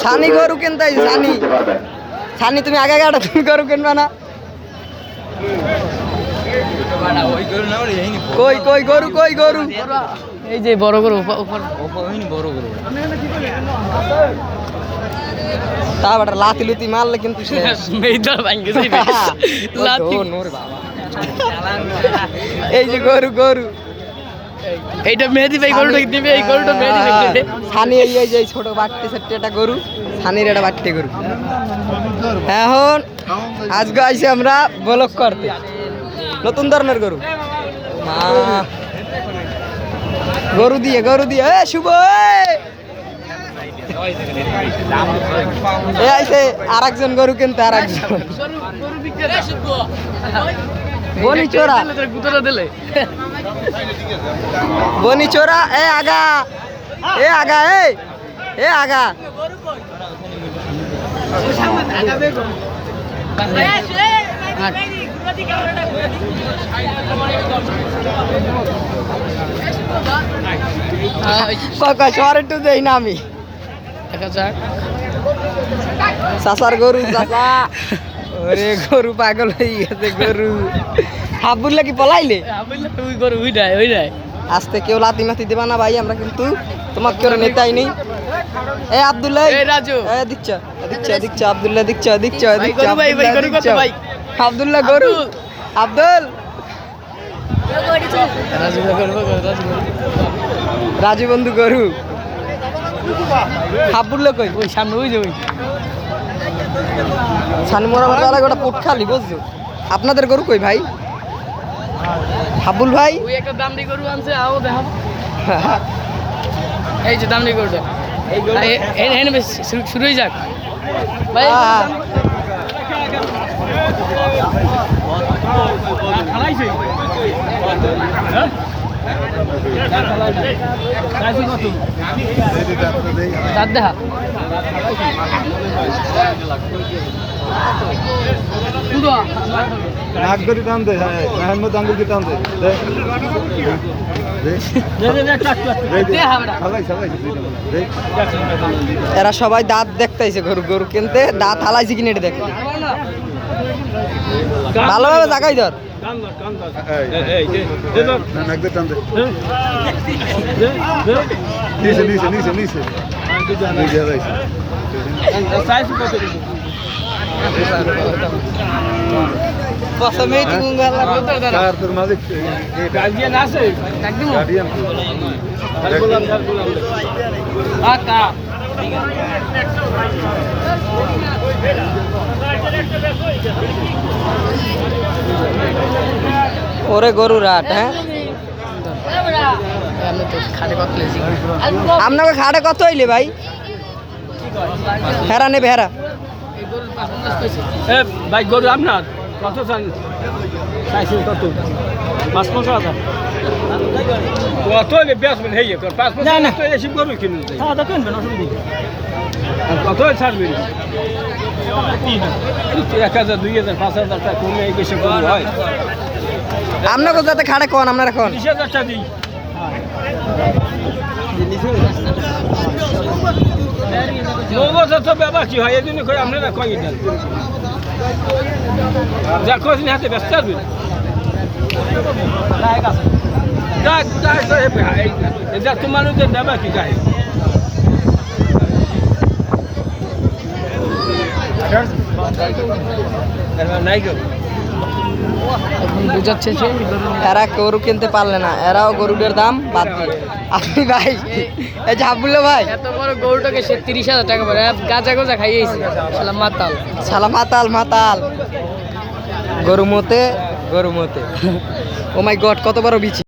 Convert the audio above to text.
ছানি গরু কিনতে ছানি ছানি তুমি আগে গাড়া তুমি গরু কিনবা না কই কই গরু কই গরু এই যে বড় গরু তা বেটা লাতি লুতি মারলে কিন্তু এই যে গরু গরু এইটা মেহেদি ভাই গরুটা দিবে এই গরুটা মেহেদি ভাই দিবে ছানি এই যে ছোট বাট্টি সেটে এটা গরু ছানির এটা বাট্টি গরু এখন আজকে আইছি আমরা ব্লগ করতে নতুন ধরনের গরু গরু দিয়ে এ শুভ এ আইছে আরেকজন গরু কিনতে আরেকজন বনি চোরা বনি চোরা এ আগা এ আগা এ আগা শহরে একটু দেই না আমি চাচার গরু চাচা ওরে গরু পাগল হয়ে গেছে গরু হাবুল্লা কি পলাইলে আস্তে কেউ লাতি মাতি দেবা না ভাই আমরা কিন্তু তোমার কেউ নেতাই নেই এ আব্দুল্লাহ রাজু দিচ্ছা আব্দুল্লাহ দিচ্ছা আব্দুল্লাহ গরু আব্দুল রাজু বন্ধু গরু হাবুল্লাহ কই ওই সামনে ওই যে ওই ছানমোড়া মতো গোটা পুট খালি বুঝছো আপনাদের গরু কই ভাই হাবুল ভাই ওই একটা দামড়ি গরু আনছে আও দেখাবো এই যে দামড়ি গরুটা এই গরু এনে বেশ শুরু হয়ে যাক ভাই খালাইছে হ্যাঁ দেখা এরা সবাই দাঁত দেখতেছে গরু গরু কিনতে দাঁত হালাইছে কিনে দেখ ভালোভাবে জাগাই ধর ওরে গরু রাট হ্যাঁ আপনাকে খাটে কত হইলে ভাই হেরা নেবে হেরা ভাই গরু আপনার কত চান চাইছি কত 5,000 কত হলে বেচবেন হেই কর 5,000 তো এসে গরু কিনুন হ্যাঁ তো কিনবেন অসুবিধা কত ছাড়বেন 1,000 2,000 5,000 টাকা কমে এই বেশি গরু হয় আপনাকে যাতে খাটে কোন আপনার এখন 20,000 টাকা দিই নবছর তো ব্যাপার কি হয় এই জন্য করে আপনারা কই দেন যা কোন হাতে ব্যস্ত আছেন যা তোমার ব্যাপার কি গায়ে নাই গো বুঝাচ্ছে এরা গরু কিনতে পারলে না এরাও গরুদের দাম বাদ দিয়ে আপনি ভাই এই যে হাবুল্লা ভাই এত বড় গরুটাকে সে 30,000 টাকা পড়ে গাজা গোজা খাইয়েছে শালা মাতাল গরু মতে ও মাই গড কত বড় বিচি